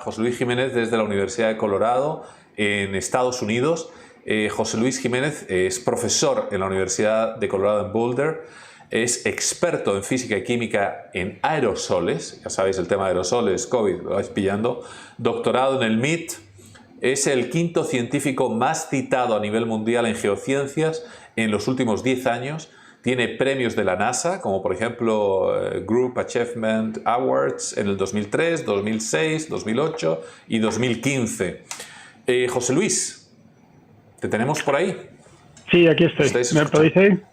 José Luis Jiménez desde la Universidad de Colorado en Estados Unidos. José Luis Jiménez es profesor en la Universidad de Colorado en Boulder, es experto en física y química en aerosoles, ya sabéis el tema de aerosoles, COVID, lo vais pillando, doctorado en el MIT, es el quinto científico más citado a nivel mundial en geociencias en los últimos 10 años. Tiene premios de la NASA, como por ejemplo Group Achievement Awards en el 2003, 2006, 2008 y 2015. José Luis, ¿te tenemos por ahí? Sí, aquí estoy. ¿Me podéis oír?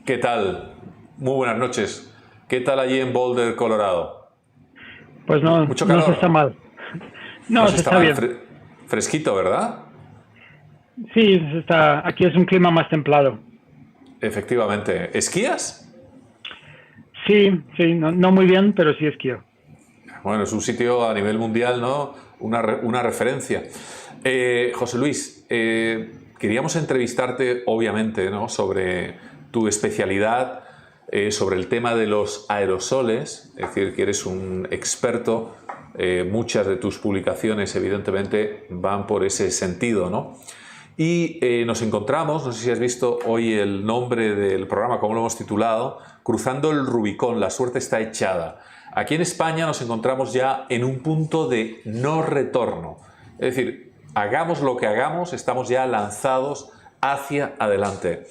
¿Qué tal? Muy buenas noches. ¿Qué tal allí en Boulder, Colorado? Pues no, ¿Mucho calor? No se está mal. No, se está bien. Fresquito, ¿verdad? Sí, aquí es un clima más templado. Efectivamente. ¿Esquías? Sí, no muy bien, pero sí esquío. Bueno, es un sitio a nivel mundial, ¿no? Una referencia. José Luis, queríamos entrevistarte, obviamente, ¿no? Sobre tu especialidad, sobre el tema de los aerosoles, es decir, que eres un experto. Muchas de tus publicaciones, evidentemente, van por ese sentido, ¿no? Y nos encontramos, no sé si has visto hoy el nombre del programa, como lo hemos titulado, Cruzando el Rubicón, la suerte está echada. Aquí en España nos encontramos ya en un punto de no retorno. Es decir, hagamos lo que hagamos, estamos ya lanzados hacia adelante.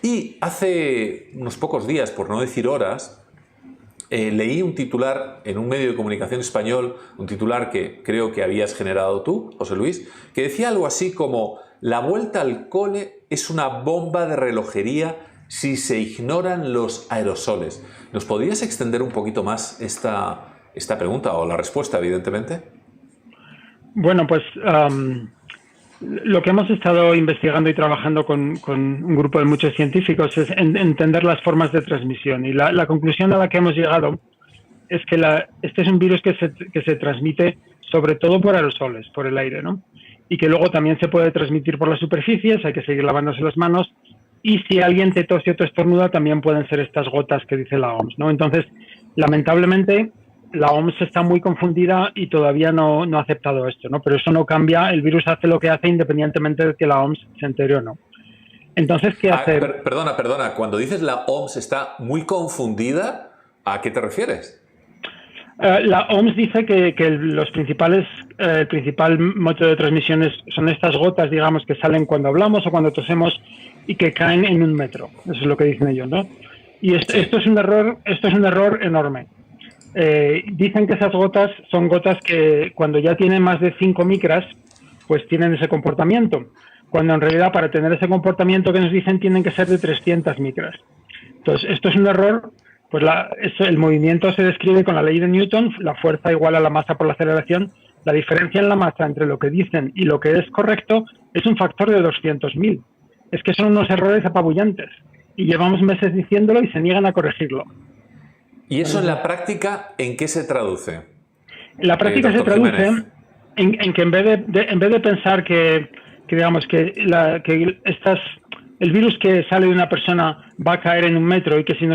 Y hace unos pocos días, por no decir horas, leí un titular en un medio de comunicación español, un titular que creo que habías generado tú, José Luis, que decía algo así como: la vuelta al cole es una bomba de relojería si se ignoran los aerosoles. ¿Nos podrías extender un poquito más esta pregunta o la respuesta, evidentemente? Bueno, pues lo que hemos estado investigando y trabajando con un grupo de muchos científicos es entender las formas de transmisión. Y la conclusión a la que hemos llegado es que este es un virus que se transmite sobre todo por aerosoles, por el aire, ¿no? Y que luego también se puede transmitir por las superficies, hay que seguir lavándose las manos, y si alguien te tose o te estornuda también pueden ser estas gotas que dice la OMS, ¿no? Entonces, lamentablemente, la OMS está muy confundida y todavía no ha aceptado esto, ¿no? Pero eso no cambia, el virus hace lo que hace independientemente de que la OMS se entere o no. Entonces, ¿qué hacer? Perdona, cuando dices la OMS está muy confundida, ¿a qué te refieres? La OMS dice que el principal modo de transmisión son estas gotas, digamos, que salen cuando hablamos o cuando tosemos y que caen en 1 metro. Eso es lo que dicen ellos, ¿no? Y esto es un error enorme. Dicen que esas gotas son gotas que cuando ya tienen más de 5 micras, pues tienen ese comportamiento. Cuando en realidad para tener ese comportamiento que nos dicen tienen que ser de 300 micras. Entonces, esto es un error. Pues el movimiento se describe con la ley de Newton, la fuerza igual a la masa por la aceleración. La diferencia en la masa entre lo que dicen y lo que es correcto es un factor de 200.000. Es que son unos errores apabullantes. Y llevamos meses diciéndolo y se niegan a corregirlo. ¿Y eso en la práctica en qué se traduce? En la práctica se traduce en que en vez de pensar que digamos que el virus que sale de una persona va a caer en 1 metro y que si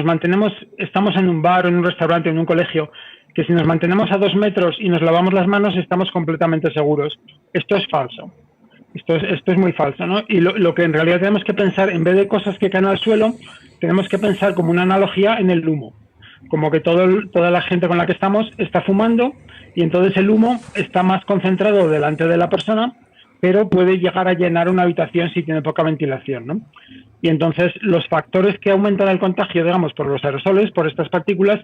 estamos en un bar o en un restaurante o en un colegio, que si nos mantenemos a 2 metros y nos lavamos las manos estamos completamente seguros. Esto es falso. Esto es muy falso, ¿no? Y lo que en realidad tenemos que pensar, en vez de cosas que caen al suelo, tenemos que pensar como una analogía en el humo. Como que toda la gente con la que estamos está fumando y entonces el humo está más concentrado delante de la persona, pero puede llegar a llenar una habitación si tiene poca ventilación, ¿no? Y entonces los factores que aumentan el contagio, digamos, por los aerosoles, por estas partículas,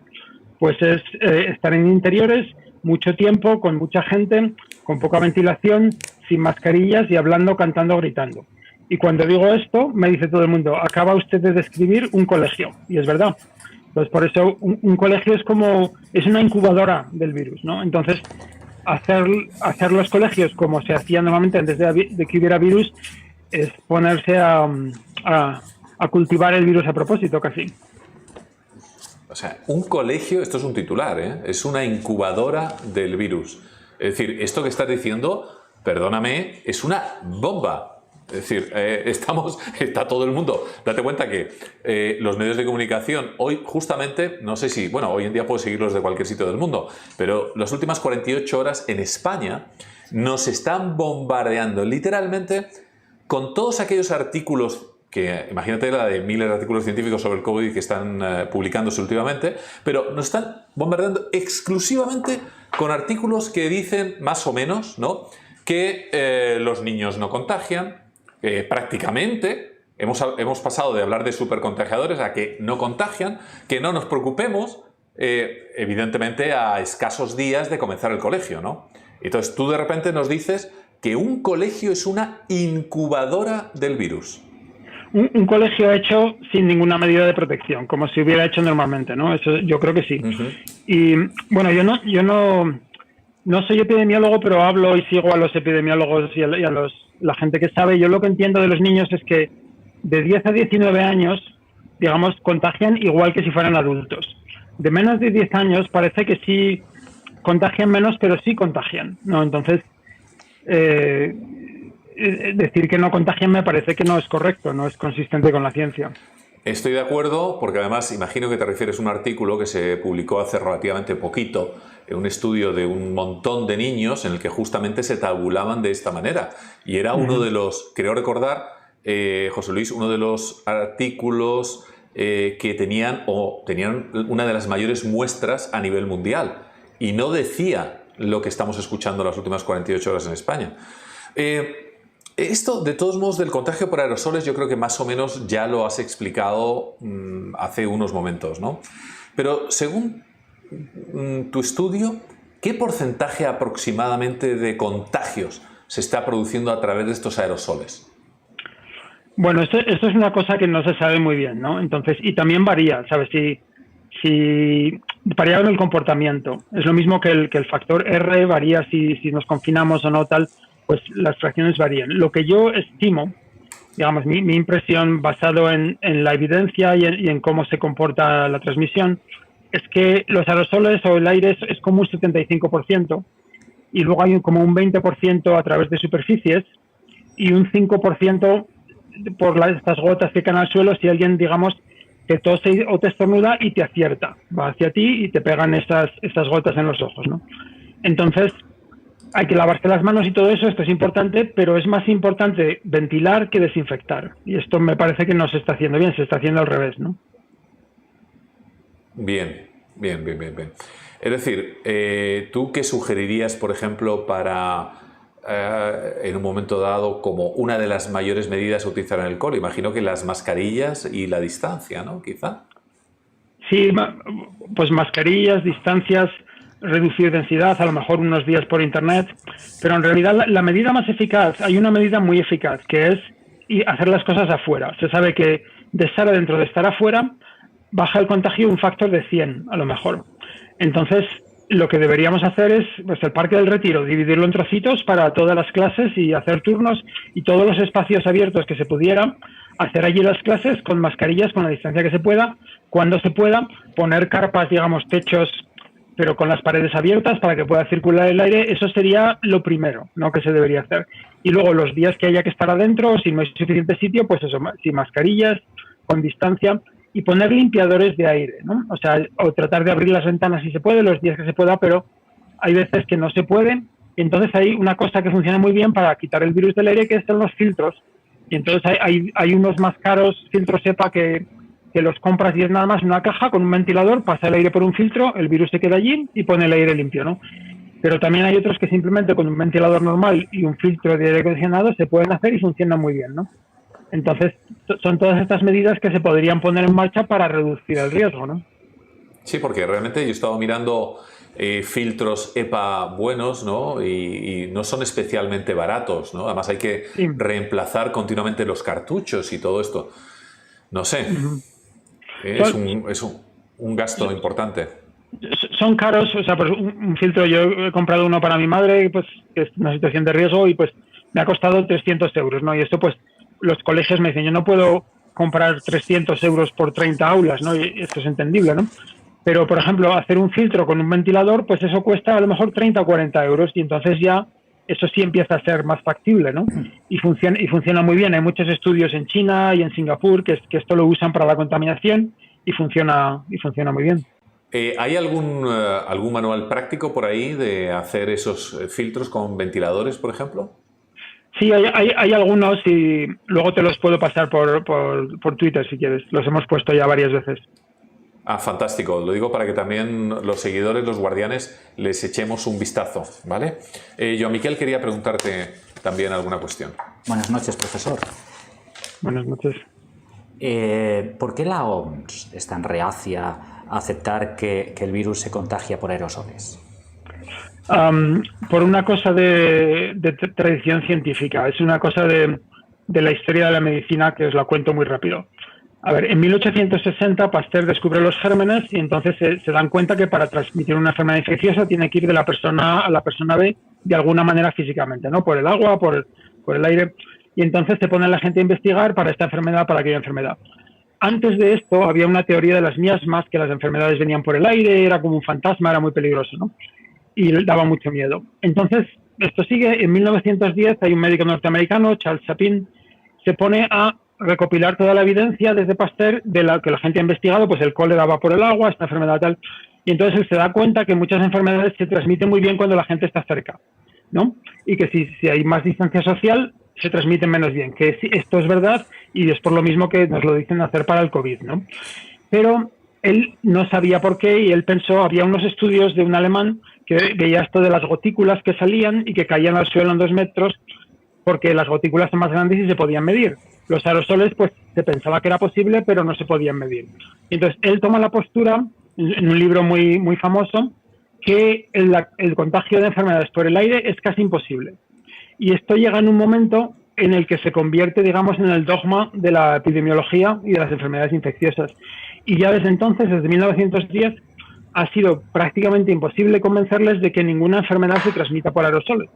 pues es estar en interiores mucho tiempo, con mucha gente, con poca ventilación, sin mascarillas y hablando, cantando, gritando. Y cuando digo esto, me dice todo el mundo, acaba usted de describir un colegio. Y es verdad. Entonces, por eso un colegio es una incubadora del virus, ¿no? Entonces, hacer los colegios como se hacía normalmente antes de que hubiera virus es ponerse a cultivar el virus a propósito, casi. O sea, un colegio, esto es un titular, ¿eh? Es una incubadora del virus. Es decir, esto que estás diciendo, perdóname, es una bomba. Es decir, está todo el mundo. Date cuenta que los medios de comunicación hoy justamente, no sé si, bueno, hoy en día puedo seguirlos de cualquier sitio del mundo, pero las últimas 48 horas en España nos están bombardeando literalmente con todos aquellos artículos que, imagínate la de miles de artículos científicos sobre el COVID que están publicándose últimamente, pero nos están bombardeando exclusivamente con artículos que dicen, más o menos, ¿no?, que los niños no contagian, prácticamente hemos pasado de hablar de supercontagiadores a que no contagian, que no nos preocupemos, evidentemente a escasos días de comenzar el colegio, ¿no? Entonces tú de repente nos dices que un colegio es una incubadora del virus. Un colegio hecho sin ninguna medida de protección, como se hubiera hecho normalmente, ¿no? Eso yo creo que sí. Y bueno, yo no soy epidemiólogo, pero hablo y sigo a los epidemiólogos y a la gente que sabe. Yo lo que entiendo de los niños es que de 10 a 19 años, digamos, contagian igual que si fueran adultos. De menos de 10 años parece que sí contagian menos, pero sí contagian, ¿no? Entonces, decir que no contagian me parece que no es correcto, no es consistente con la ciencia. Estoy de acuerdo, porque además imagino que te refieres a un artículo que se publicó hace relativamente poquito, un estudio de un montón de niños en el que justamente se tabulaban de esta manera. Y era uno de los, creo recordar, José Luis, uno de los artículos que tenían una de las mayores muestras a nivel mundial. Y no decía lo que estamos escuchando las últimas 48 horas en España. Esto, de todos modos, del contagio por aerosoles, yo creo que más o menos ya lo has explicado hace unos momentos, ¿no? Pero según tu estudio, ¿qué porcentaje aproximadamente de contagios se está produciendo a través de estos aerosoles? Bueno, esto es una cosa que no se sabe muy bien, ¿no? Entonces, y también varía, ¿sabes? Si varía en el comportamiento. Es lo mismo que el factor R varía si nos confinamos o no, tal, pues las fracciones varían. Lo que yo estimo, digamos, mi impresión basado en la evidencia y en cómo se comporta la transmisión, es que los aerosoles o el aire es como un 75%, y luego hay como un 20% a través de superficies y un 5% por estas gotas que caen al suelo si alguien, digamos, te tose o te estornuda y te acierta, va hacia ti y te pegan estas gotas en los ojos, ¿no? Entonces, hay que lavarse las manos y todo eso, esto es importante, pero es más importante ventilar que desinfectar. Y esto me parece que no se está haciendo bien, se está haciendo al revés, ¿no? Bien. Es decir, ¿tú qué sugerirías, por ejemplo, para, en un momento dado, como una de las mayores medidas a utilizar en el cole? Imagino que las mascarillas y la distancia, ¿no? Quizá. Sí, pues mascarillas, distancias, reducir densidad, a lo mejor unos días por internet, pero en realidad la medida más eficaz, hay una medida muy eficaz, que es hacer las cosas afuera. Se sabe que de estar adentro, de estar afuera, baja el contagio un factor de 100, a lo mejor. Entonces, lo que deberíamos hacer es, pues, el Parque del Retiro, dividirlo en trocitos para todas las clases y hacer turnos, y todos los espacios abiertos que se pudiera, hacer allí las clases con mascarillas, con la distancia que se pueda, cuando se pueda, poner carpas, digamos, techos, pero con las paredes abiertas para que pueda circular el aire. Eso sería lo primero, ¿no?, que se debería hacer. Y luego los días que haya que estar adentro, si no hay suficiente sitio, pues eso, sin mascarillas, con distancia, y poner limpiadores de aire, ¿no? O sea, o tratar de abrir las ventanas si se puede, los días que se pueda, pero hay veces que no se puede. Y entonces hay una cosa que funciona muy bien para quitar el virus del aire, que son los filtros. Y entonces hay unos más caros, filtros EPA, que los compras y es nada más una caja con un ventilador, pasa el aire por un filtro, el virus se queda allí y pone el aire limpio, ¿no? Pero también hay otros que simplemente con un ventilador normal y un filtro de aire acondicionado se pueden hacer y funcionan muy bien, ¿no? Entonces, son todas estas medidas que se podrían poner en marcha para reducir el riesgo, ¿no? Sí, porque realmente yo he estado mirando filtros EPA buenos, ¿no? Y no son especialmente baratos, ¿no? Además hay que reemplazar continuamente los cartuchos y todo esto. No sé, es un gasto importante. Son caros, o sea, pues un filtro, yo he comprado uno para mi madre, pues, que es una situación de riesgo, y pues me ha costado 300 euros, ¿no? Y esto, pues, los colegios me dicen, yo no puedo comprar 300 euros por 30 aulas, ¿no? Y esto es entendible, ¿no? Pero, por ejemplo, hacer un filtro con un ventilador, pues eso cuesta a lo mejor 30 o 40 euros, y entonces ya eso sí empieza a ser más factible, ¿no? Y funciona muy bien. Hay muchos estudios en China y en Singapur que esto lo usan para la contaminación y funciona muy bien. ¿Hay algún manual práctico por ahí de hacer esos filtros con ventiladores, por ejemplo? Sí, hay algunos y luego te los puedo pasar por Twitter si quieres. Los hemos puesto ya varias veces. Ah, fantástico. Lo digo para que también los seguidores, los guardianes, les echemos un vistazo, ¿vale? Joan Miquel, quería preguntarte también alguna cuestión. Buenas noches, profesor. Buenas noches. ¿Por qué la OMS es tan reacia a aceptar que el virus se contagia por aerosoles? Por una cosa de tradición científica. Es una cosa de la historia de la medicina que os la cuento muy rápido. A ver, en 1860 Pasteur descubre los gérmenes y entonces se dan cuenta que para transmitir una enfermedad infecciosa tiene que ir de la persona A a la persona B de alguna manera físicamente, ¿no? Por el agua, por el aire. Y entonces se pone la gente a investigar para esta enfermedad, para aquella enfermedad. Antes de esto había una teoría de las miasmas, que las enfermedades venían por el aire, era como un fantasma, era muy peligroso, ¿no? Y daba mucho miedo. Entonces, esto sigue. En 1910 hay un médico norteamericano, Charles Chapin, se pone a recopilar toda la evidencia desde Pasteur de la que la gente ha investigado, pues el cólera va por el agua, esta enfermedad tal. Y entonces él se da cuenta que muchas enfermedades se transmiten muy bien cuando la gente está cerca, ¿no? Y que si hay más distancia social, se transmiten menos bien. Que esto es verdad y es por lo mismo que nos lo dicen hacer para el COVID, ¿no? Pero él no sabía por qué y él pensó, había unos estudios de un alemán que veía esto de las gotículas que salían y que caían al suelo en 2 metros porque las gotículas son más grandes y se podían medir. Los aerosoles, pues se pensaba que era posible, pero no se podían medir. Y entonces él toma la postura, en un libro muy, muy famoso, que el contagio de enfermedades por el aire es casi imposible. Y esto llega en un momento en el que se convierte, digamos, en el dogma de la epidemiología y de las enfermedades infecciosas. Y ya desde entonces, desde 1910, ha sido prácticamente imposible convencerles de que ninguna enfermedad se transmita por aerosoles.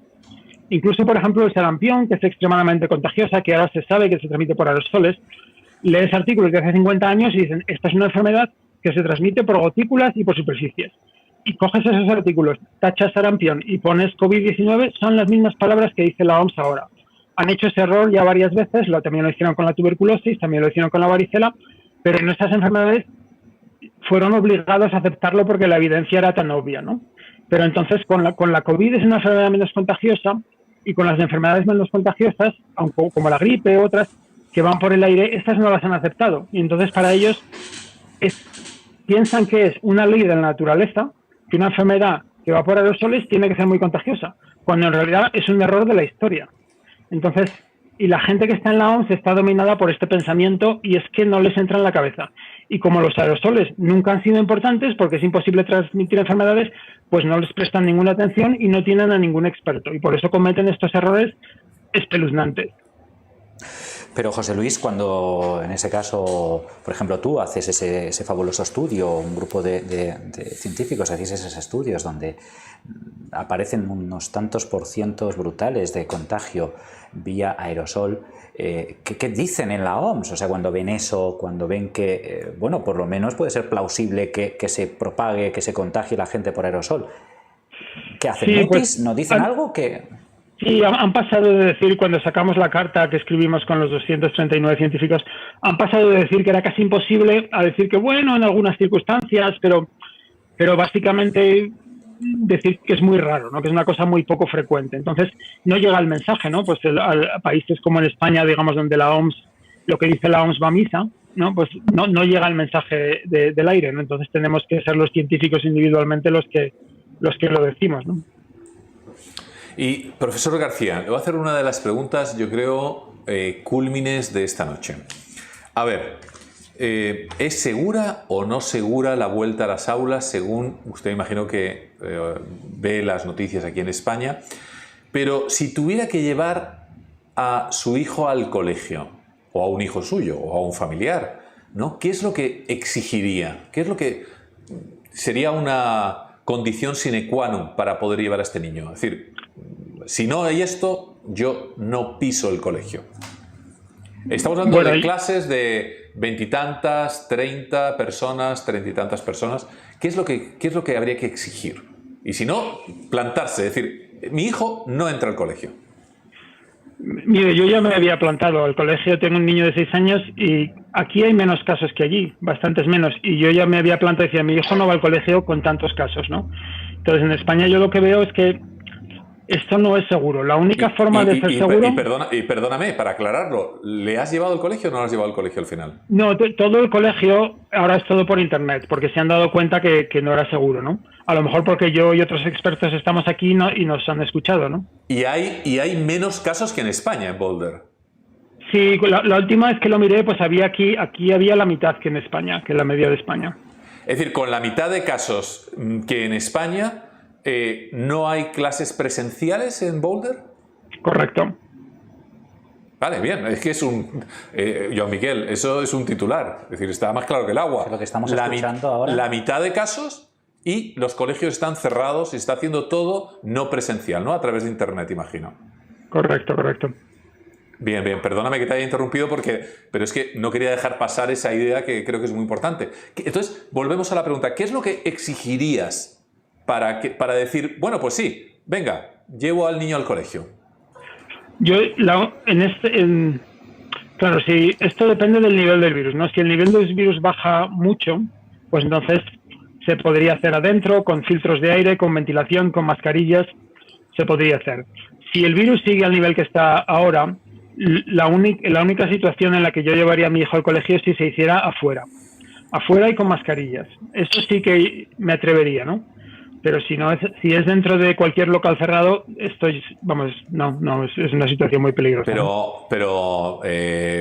Incluso, por ejemplo, el sarampión, que es extremadamente contagiosa, que ahora se sabe que se transmite por aerosoles, lees artículos de hace 50 años y dicen, esta es una enfermedad que se transmite por gotículas y por superficies. Y coges esos artículos, tachas sarampión y pones COVID-19, son las mismas palabras que dice la OMS ahora. Han hecho ese error ya varias veces, también lo hicieron con la tuberculosis, también lo hicieron con la varicela, pero en estas enfermedades fueron obligados a aceptarlo porque la evidencia era tan obvia, ¿no? Pero entonces con la COVID es una enfermedad menos contagiosa y con las enfermedades menos contagiosas, aunque como la gripe u otras que van por el aire, estas no las han aceptado. Y entonces para ellos piensan que es una ley de la naturaleza que una enfermedad que va por aerosoles tiene que ser muy contagiosa, cuando en realidad es un error de la historia. Entonces, y la gente que está en la OMS está dominada por este pensamiento y es que no les entra en la cabeza. Y como los aerosoles nunca han sido importantes porque es imposible transmitir enfermedades, pues no les prestan ninguna atención y no tienen a ningún experto. Y por eso cometen estos errores espeluznantes. Pero José Luis, cuando en ese caso, por ejemplo, tú haces ese fabuloso estudio, un grupo de científicos hacéis esos estudios donde aparecen unos tantos % brutales de contagio vía aerosol, ¿qué dicen en la OMS? O sea, cuando ven eso, cuando ven que, bueno, por lo menos puede ser plausible que se propague, que se contagie la gente por aerosol. ¿Qué hacen? Sí, ¿Mutis? pues, ¿Nos dicen algo? Que Sí, han pasado de decir, cuando sacamos la carta que escribimos con los 239 científicos, han pasado de decir que era casi imposible a decir que, bueno, en algunas circunstancias, pero básicamente decir que es muy raro, ¿no? Que es una cosa muy poco frecuente. Entonces, no llega el mensaje, ¿no? Pues a países como en España, digamos, donde la OMS, lo que dice la OMS va a misa, ¿no? Pues no llega el mensaje del aire, ¿no? Entonces tenemos que ser los científicos individualmente los que lo decimos, ¿no? Y, profesor García, le voy a hacer una de las preguntas, yo creo, cúlmines de esta noche. A ver, ¿es segura o no segura la vuelta a las aulas según usted, imagino que ve las noticias aquí en España? Pero si tuviera que llevar a su hijo al colegio, o a un hijo suyo, o a un familiar, ¿no? ¿Qué es lo que exigiría? ¿Qué es lo que sería una condición sine qua non para poder llevar a este niño? Es decir, si no hay esto, yo no piso el colegio. Estamos hablando de clases de 20 y tantas, 30 personas, 30 y tantas personas. ¿Qué es lo que habría que exigir? Y si no, plantarse, es decir, mi hijo no entra al colegio. Mire, yo ya me había plantado al colegio, tengo un niño de 6 años y aquí hay menos casos que allí, bastantes menos. Y yo ya me había plantado y decía, mi hijo no va al colegio con tantos casos, ¿no? Entonces, en España yo lo que veo es que esto no es seguro. La única forma de ser seguro... Y perdóname, para aclararlo, ¿le has llevado al colegio o no lo has llevado al colegio al final? No, todo el colegio ahora es todo por internet, porque se han dado cuenta que no era seguro, ¿no? A lo mejor porque yo y otros expertos estamos aquí y nos han escuchado, ¿no? Y hay menos casos que en España, en Boulder. Sí, la última vez que lo miré, pues aquí había la mitad que en España, que la media de España. Es decir, con la mitad de casos que en España, ¿no hay clases presenciales en Boulder? Correcto. Vale, bien, es que es un... Joan Miquel, eso es un titular, es decir, está más claro que el agua. Lo que estamos escuchando ahora... La mitad de casos y los colegios están cerrados y está haciendo todo no presencial, ¿no? A través de internet, imagino. Correcto. Bien, perdóname que te haya interrumpido pero es que no quería dejar pasar esa idea que creo que es muy importante. Entonces, volvemos a la pregunta, ¿qué es lo que exigirías para decir, bueno, pues sí, venga, llevo al niño al colegio? Claro, si esto depende del nivel del virus, ¿no? Si el nivel del virus baja mucho, pues entonces se podría hacer adentro, con filtros de aire, con ventilación, con mascarillas, se podría hacer. Si el virus sigue al nivel que está ahora, la única situación en la que yo llevaría a mi hijo al colegio es si se hiciera afuera y con mascarillas. Eso sí que me atrevería, ¿no? Pero si es dentro de cualquier local cerrado, es una situación muy peligrosa. Pero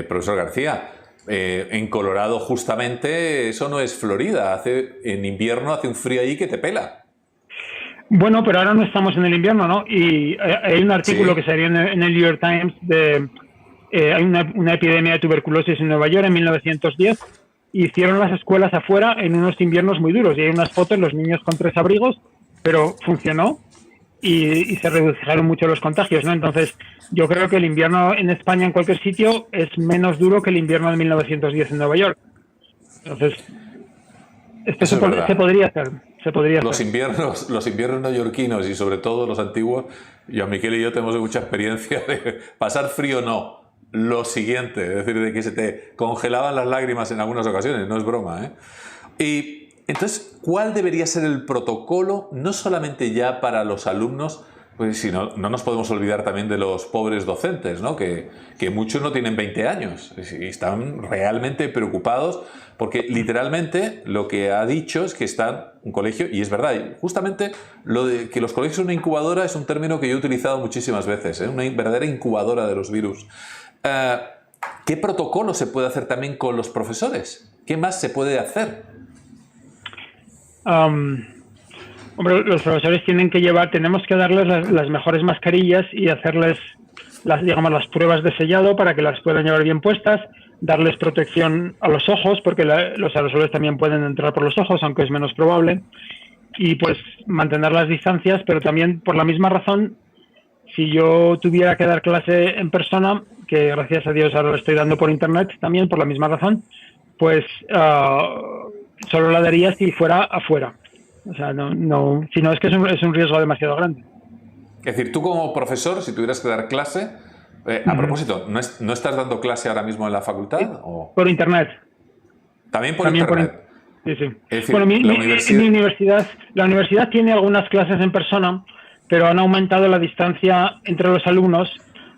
profesor García, en Colorado justamente eso no es Florida. En invierno hace un frío ahí que te pela. Bueno, pero ahora no estamos en el invierno, ¿no? Y hay un artículo que salió en el New York Times hay una epidemia de tuberculosis en Nueva York en 1910. Hicieron las escuelas afuera en unos inviernos muy duros y hay unas fotos, los niños con 3 abrigos, pero funcionó y se redujeron mucho los contagios, ¿no? Entonces, yo creo que el invierno en España, en cualquier sitio, es menos duro que el invierno de 1910 en Nueva York. Entonces, esto se podría hacer. Los inviernos neoyorquinos y sobre todo los antiguos, Joan Miquel y yo tenemos mucha experiencia de pasar frío no. Lo siguiente, es decir, de que se te congelaban las lágrimas en algunas ocasiones, no es broma, ¿eh? Y entonces, ¿cuál debería ser el protocolo, no solamente ya para los alumnos, pues si no nos podemos olvidar también de los pobres docentes, ¿no? Que muchos no tienen 20 años y están realmente preocupados porque literalmente lo que ha dicho es que está un colegio, y es verdad, y justamente lo de que los colegios son una incubadora es un término que yo he utilizado muchísimas veces, ¿eh? Una verdadera incubadora de los virus. ¿Qué protocolo se puede hacer también con los profesores? ¿Qué más se puede hacer? Hombre, los profesores tenemos que darles las mejores mascarillas y hacerles las pruebas de sellado para que las puedan llevar bien puestas, darles protección a los ojos, porque los aerosoles también pueden entrar por los ojos, aunque es menos probable, y pues mantener las distancias, pero también por la misma razón, si yo tuviera que dar clase en persona, que gracias a Dios ahora lo estoy dando por internet, también por la misma razón, pues solo la daría si fuera afuera. O sea, si no es que es un riesgo demasiado grande. Es decir, tú como profesor, si tuvieras que dar clase, a propósito, ¿no estás dando clase ahora mismo en la facultad? Sí, ¿o? Por internet. ¿También por internet? Sí. Es decir, bueno, la universidad tiene algunas clases en persona, pero han aumentado la distancia entre los alumnos.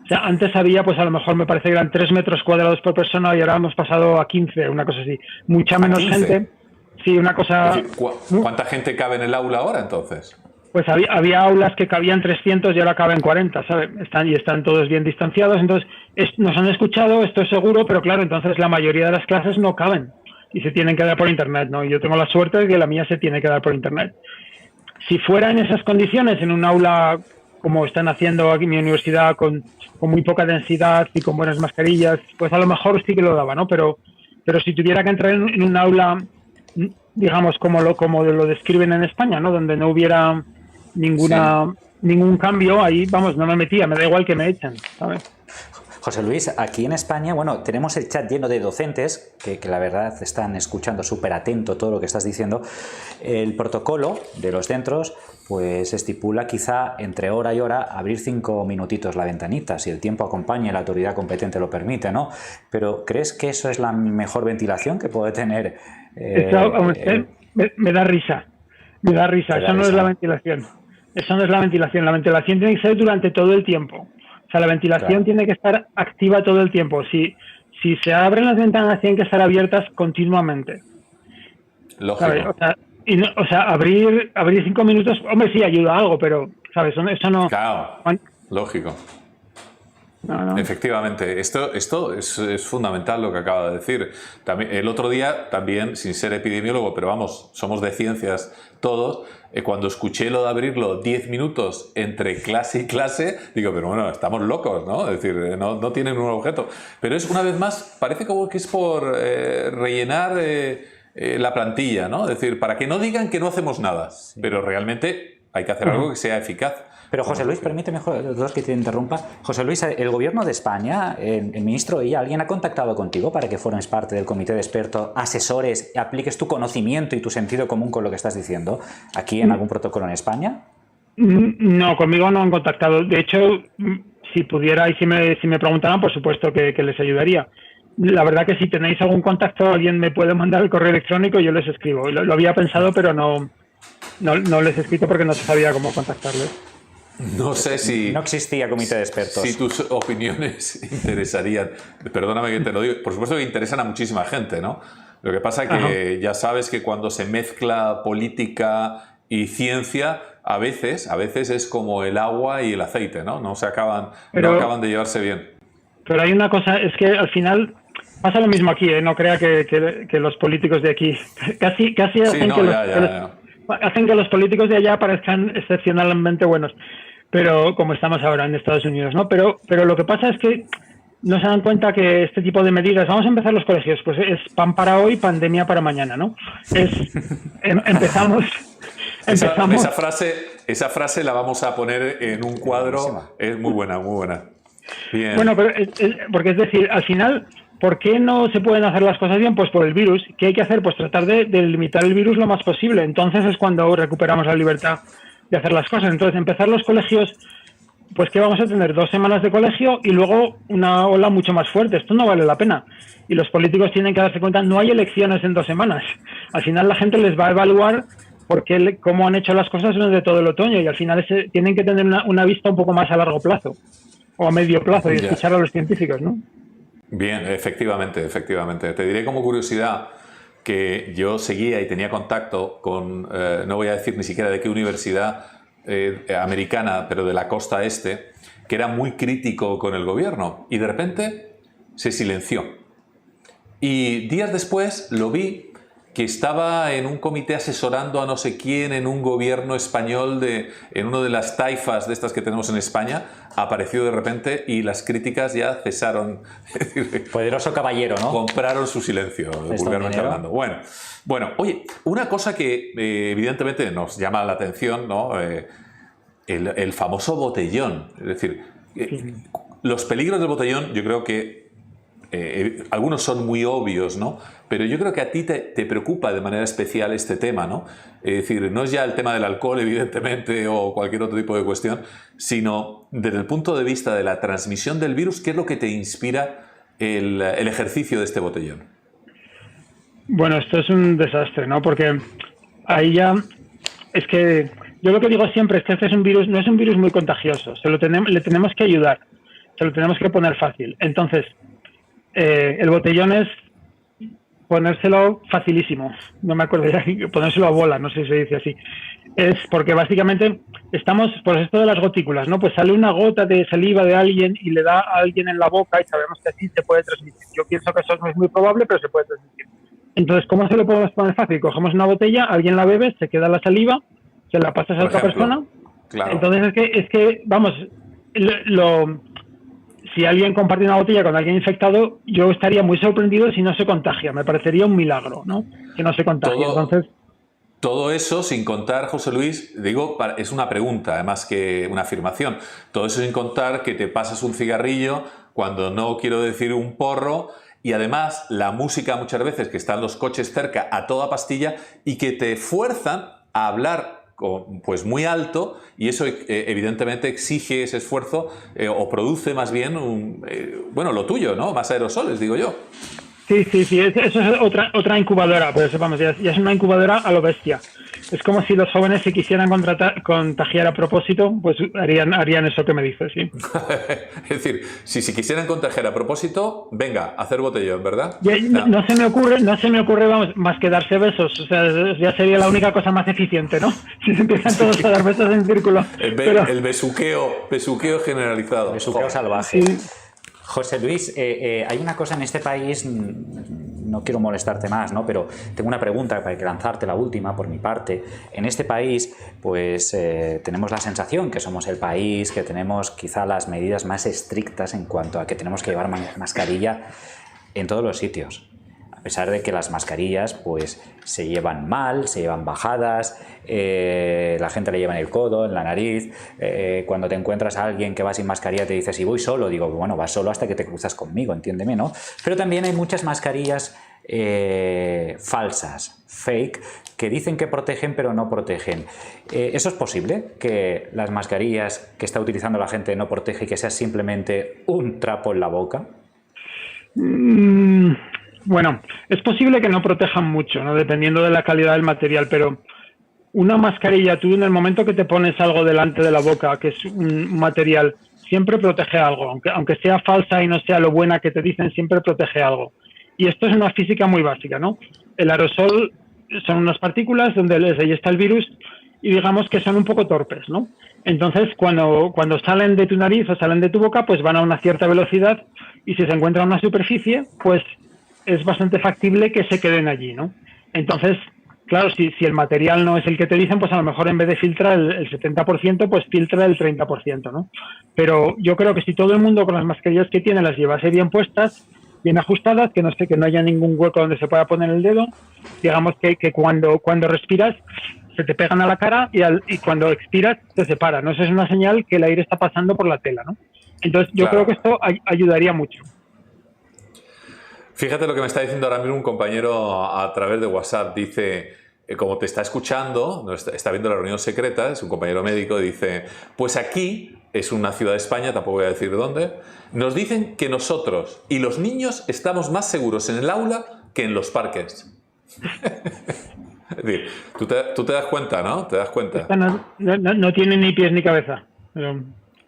O sea, antes había, pues a lo mejor me parece que eran 3 metros cuadrados por persona y ahora hemos pasado a 15, una cosa así. Mucha menos 15. gente. Sí, una cosa... Es decir, ¿cuánta gente cabe en el aula ahora entonces? Pues había aulas que cabían 300 y ahora caben 40, ¿sabes? Están todos bien distanciados, entonces nos han escuchado, esto es seguro, pero claro, entonces la mayoría de las clases no caben y se tienen que dar por internet, ¿no? Y yo tengo la suerte de que la mía se tiene que dar por internet. Si fuera en esas condiciones, en un aula como están haciendo aquí en mi universidad, con muy poca densidad y con buenas mascarillas, pues a lo mejor sí que lo daba, ¿no? Pero si tuviera que entrar en un aula, digamos, como lo describen en España, ¿no? Donde no hubiera ningún cambio, ahí, vamos, no me metía, me da igual que me echen, ¿sabes? José Luis, aquí en España, bueno, tenemos el chat lleno de docentes que la verdad están escuchando súper atento todo lo que estás diciendo. El protocolo de los centros pues estipula quizá entre hora y hora abrir 5 minutitos la ventanita, si el tiempo acompaña y la autoridad competente lo permite, ¿no? Pero ¿crees que eso es la mejor ventilación que puede tener? Me da risa. Me da risa. Eso no es la ventilación. Eso no es la ventilación. La ventilación tiene que ser durante todo el tiempo. O sea, la ventilación tiene que estar activa todo el tiempo. Si se abren las ventanas, tienen que estar abiertas continuamente. Lógico. O sea, abrir 5 minutos, hombre, sí ayuda a algo, pero, ¿sabes? Eso no... Claro, lógico. No. Efectivamente, esto es fundamental lo que acaba de decir. También, el otro día, también, sin ser epidemiólogo, pero vamos, somos de ciencias todos, cuando escuché lo de abrirlo 10 minutos entre clase y clase, digo, pero bueno, estamos locos, ¿no? Es decir, no tienen un objeto. Pero es, una vez más, parece como que es por rellenar la plantilla, ¿no? Es decir, para que no digan que no hacemos nada, pero realmente hay que hacer algo que sea eficaz. Pero José Luis, permíteme, dos que te interrumpa. José Luis, el gobierno de España, el ministro ella, ¿alguien ha contactado contigo para que formes parte del comité de expertos, asesores, apliques tu conocimiento y tu sentido común con lo que estás diciendo aquí en algún protocolo en España? No, conmigo no han contactado. De hecho, si pudiera y si me preguntaran, por supuesto que les ayudaría. La verdad que si tenéis algún contacto, alguien me puede mandar el correo electrónico y yo les escribo. Lo había pensado, pero no les he escrito porque no sabía cómo contactarles. No sé si... No existía comité de expertos. Si tus opiniones interesarían... Perdóname que te lo digo. Por supuesto que interesan a muchísima gente, ¿no? Lo que pasa es que ya sabes que cuando se mezcla política y ciencia, a veces es como el agua y el aceite, ¿no? No acaban de llevarse bien. Pero hay una cosa, es que al final... Pasa lo mismo aquí, no crea que los políticos de aquí casi hacen que los políticos de allá parezcan excepcionalmente buenos, pero como estamos ahora en Estados Unidos, ¿no? Pero lo que pasa es que no se dan cuenta que este tipo de medidas, vamos a empezar los colegios, pues es pan para hoy, pandemia para mañana, ¿no? Empezamos. Esa frase la vamos a poner en un cuadro, es muy buena, muy buena. Bien. Bueno, pero porque es decir, al final, ¿por qué no se pueden hacer las cosas bien? Pues por el virus. ¿Qué hay que hacer? Pues tratar de limitar el virus lo más posible. Entonces es cuando recuperamos la libertad de hacer las cosas. Entonces, empezar los colegios, pues que vamos a tener 2 semanas de colegio y luego una ola mucho más fuerte. Esto no vale la pena. Y los políticos tienen que darse cuenta, no hay elecciones en 2 semanas. Al final la gente les va a evaluar cómo han hecho las cosas durante todo el otoño y al final tienen que tener una vista un poco más a largo plazo o a medio plazo y escuchar a los científicos, ¿no? Bien, efectivamente. Te diré como curiosidad que yo seguía y tenía contacto con, no voy a decir ni siquiera de qué universidad americana, pero de la costa este, que era muy crítico con el gobierno y de repente se silenció. Y días después lo vi que estaba en un comité asesorando a no sé quién en un gobierno español, en una de las taifas de estas que tenemos en España, apareció de repente y las críticas ya cesaron. Poderoso caballero, ¿no? Compraron su silencio, vulgarmente hablando. Bueno, oye, una cosa que evidentemente nos llama la atención, ¿no? El famoso botellón. Es decir, los peligros del botellón, yo creo que algunos son muy obvios, ¿no? Pero yo creo que a ti te preocupa de manera especial este tema, ¿no? Es decir, no es ya el tema del alcohol, evidentemente, o cualquier otro tipo de cuestión, sino desde el punto de vista de la transmisión del virus, ¿qué es lo que te inspira el ejercicio de este botellón? Bueno, esto es un desastre, ¿no? Porque ahí ya... Es que yo lo que digo siempre es que este es un virus, no es un virus muy contagioso, le tenemos que ayudar, se lo tenemos que poner fácil. Entonces, el botellón es ponérselo facilísimo, no me acuerdo ya, ponérselo a bola, no sé si se dice así. Es porque básicamente estamos, por esto de las gotículas, ¿no? Pues sale una gota de saliva de alguien y le da a alguien en la boca y sabemos que así se puede transmitir. Yo pienso que eso no es muy probable, pero se puede transmitir. Entonces, ¿cómo se lo podemos poner fácil? Cogemos una botella, alguien la bebe, se queda la saliva, se la pasas a otra persona. Claro. Entonces es que vamos, si alguien comparte una botella con alguien infectado, yo estaría muy sorprendido si no se contagia. Me parecería un milagro, ¿no? Que no se contagie. Todo eso sin contar, José Luis, digo, es una pregunta, además que una afirmación. Todo eso sin contar que te pasas un cigarrillo cuando no quiero decir un porro, y además la música muchas veces que están los coches cerca a toda pastilla y que te fuerzan a hablar pues muy alto, y eso evidentemente exige ese esfuerzo o produce más bien bueno, lo tuyo, ¿no? Más aerosoles, digo yo. Sí, eso es otra incubadora, pues vamos, ya es una incubadora a lo bestia. Es como si los jóvenes se quisieran contagiar a propósito, pues harían eso que me dices, sí. Es decir, si quisieran contagiar a propósito, venga, hacer botellón, ¿verdad? No se me ocurre, vamos, más que darse besos. O sea, ya sería la única cosa más eficiente, ¿no? Si se empiezan todos a dar besos en círculo. El besuqueo generalizado. Besuqueo salvaje. Sí. José Luis, hay una cosa en este país, no quiero molestarte más, ¿no? Pero tengo una pregunta para lanzarte, la última por mi parte. En este país, pues tenemos la sensación que somos el país que tenemos quizá las medidas más estrictas en cuanto a que tenemos que llevar mascarilla en todos los sitios. A pesar de que las mascarillas pues se llevan mal, se llevan bajadas, la gente le lleva en el codo, en la nariz. Cuando te encuentras a alguien que va sin mascarilla te dices, y voy solo, digo, bueno, vas solo hasta que te cruzas conmigo, entiéndeme, ¿no? Pero también hay muchas mascarillas falsas, fake, que dicen que protegen pero no protegen. ¿Eso es posible? ¿Que las mascarillas que está utilizando la gente no protege y que sea simplemente un trapo en la boca? Bueno, es posible que no protejan mucho, ¿no? Dependiendo de la calidad del material, pero una mascarilla, tú en el momento que te pones algo delante de la boca, que es un material, siempre protege algo, aunque sea falsa y no sea lo buena que te dicen, siempre protege algo. Y esto es una física muy básica, ¿no? El aerosol son unas partículas donde ahí está el virus y digamos que son un poco torpes, ¿no? Entonces, cuando salen de tu nariz o salen de tu boca, pues van a una cierta velocidad y si se encuentran en una superficie, pues es bastante factible que se queden allí, ¿no? Entonces, claro, si el material no es el que te dicen, pues a lo mejor en vez de filtrar el 70%, pues filtra el 30%, ¿no? Pero yo creo que si todo el mundo con las mascarillas que tiene las llevase bien puestas, bien ajustadas, que no haya ningún hueco donde se pueda poner el dedo, digamos que cuando respiras se te pegan a la cara y cuando expiras se separa, ¿no? Eso es una señal que el aire está pasando por la tela, ¿no? Entonces yo creo que esto ayudaría mucho. Fíjate lo que me está diciendo ahora mismo un compañero a través de WhatsApp. Dice, como te está escuchando, está viendo la reunión secreta, es un compañero médico, dice, pues aquí, es una ciudad de España, tampoco voy a decir dónde, nos dicen que nosotros y los niños estamos más seguros en el aula que en los parques. Es decir, tú te das cuenta, ¿no? Te das cuenta. No tiene ni pies ni cabeza. Pero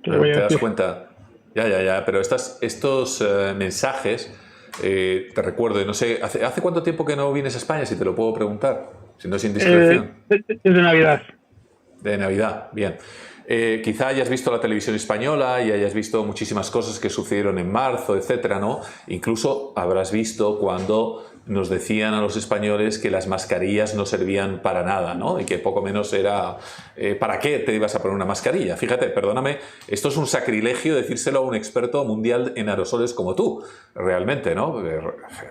te das cuenta. Ya, pero estos mensajes... te recuerdo, no sé, ¿hace cuánto tiempo que no vienes a España, si te lo puedo preguntar? Si no es indiscreción. Desde Navidad. De Navidad, bien. Quizá hayas visto la televisión española y hayas visto muchísimas cosas que sucedieron en marzo, etcétera, ¿no? Incluso habrás visto cuando nos decían a los españoles que las mascarillas no servían para nada, ¿no? Y que poco menos era... ¿para qué te ibas a poner una mascarilla? Fíjate, perdóname, esto es un sacrilegio decírselo a un experto mundial en aerosoles como tú, realmente, ¿no?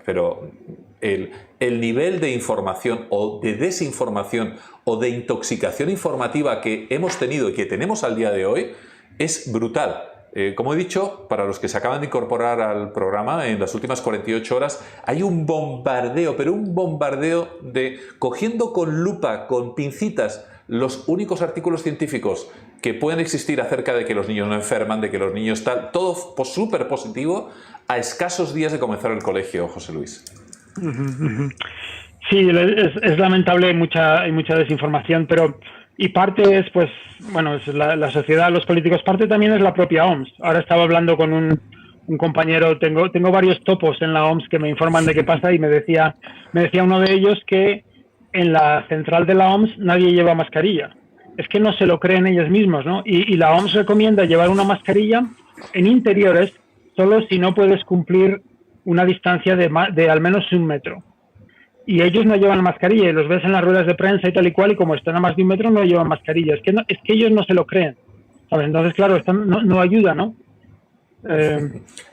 Pero el nivel de información o de desinformación o de intoxicación informativa que hemos tenido y que tenemos al día de hoy es brutal. Como he dicho, para los que se acaban de incorporar al programa, en las últimas 48 horas hay un bombardeo, pero un bombardeo de cogiendo con lupa, con pincitas, los únicos artículos científicos que pueden existir acerca de que los niños no enferman, de que los niños están, todo súper positivo, a escasos días de comenzar el colegio, José Luis. Sí, es lamentable, hay mucha desinformación, pero... Y parte es, pues, bueno, es la sociedad, los políticos, parte también es la propia OMS. Ahora estaba hablando con un compañero, tengo varios topos en la OMS que me informan de qué pasa y me decía uno de ellos que en la central de la OMS nadie lleva mascarilla. Es que no se lo creen ellos mismos, ¿no? Y la OMS recomienda llevar una mascarilla en interiores solo si no puedes cumplir una distancia de al menos 1 metro. Y ellos no llevan mascarilla, y los ves en las ruedas de prensa y tal y cual, y como están a más de 1 metro no llevan mascarilla. Es que ellos no se lo creen, ¿sabes? Entonces, claro, no ayuda, ¿no?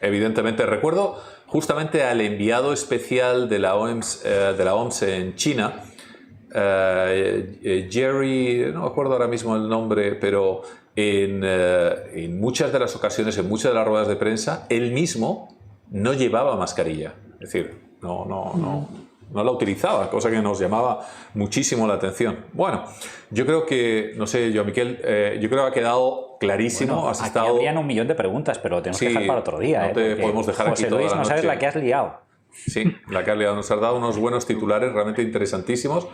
Evidentemente. Recuerdo justamente al enviado especial de la OMS en China, Jerry, no me acuerdo ahora mismo el nombre, pero en muchas de las ocasiones, en muchas de las ruedas de prensa, él mismo no llevaba mascarilla. Es decir, no no la utilizaba, cosa que nos llamaba muchísimo la atención. Bueno, yo creo que, no sé, Joan Miquel, yo creo que ha quedado clarísimo. Bueno, has aquí estado... habrían un millón de preguntas, pero tenemos que dejar para otro día. No te podemos dejar José aquí toda Luis, la no sabes noche. la que has liado. Sí, la que has liado. Nos has dado unos buenos titulares realmente interesantísimos.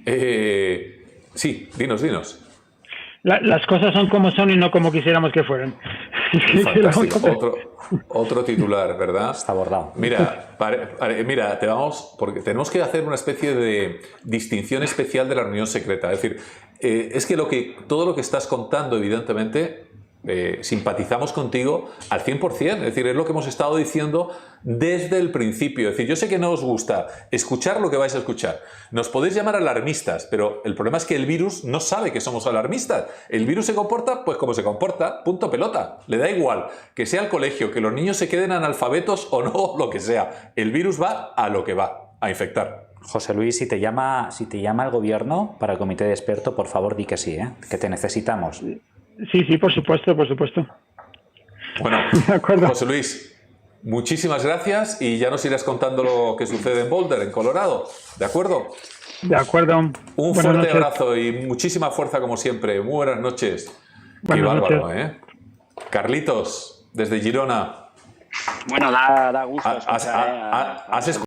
Sí, dinos. Las cosas son como son y no como quisiéramos que fueran. Fantástico. Otro titular, ¿verdad? Está bordado. Mira, porque tenemos que hacer una especie de distinción especial de la reunión secreta. Es decir, es que todo lo que estás contando, evidentemente, simpatizamos contigo al 100%. Es decir, es lo que hemos estado diciendo desde el principio. Es decir, yo sé que no os gusta escuchar lo que vais a escuchar. Nos podéis llamar alarmistas, pero el problema es que el virus no sabe que somos alarmistas. El virus se comporta pues como se comporta, punto pelota. Le da igual que sea el colegio, que los niños se queden analfabetos o no, lo que sea. El virus va a lo que va, a infectar. José Luis, si te llama el gobierno para el comité de expertos, por favor di que sí, que te necesitamos. Sí, por supuesto. Bueno, de acuerdo. José Luis, muchísimas gracias y ya nos irás contando lo que sucede en Boulder, en Colorado. ¿De acuerdo? De acuerdo. Un fuerte abrazo y muchísima fuerza como siempre. Muy buenas noches. Qué bárbaro, ¿eh? Carlitos, desde Girona. Bueno, da gusto escuchar, ¿Has escuchado?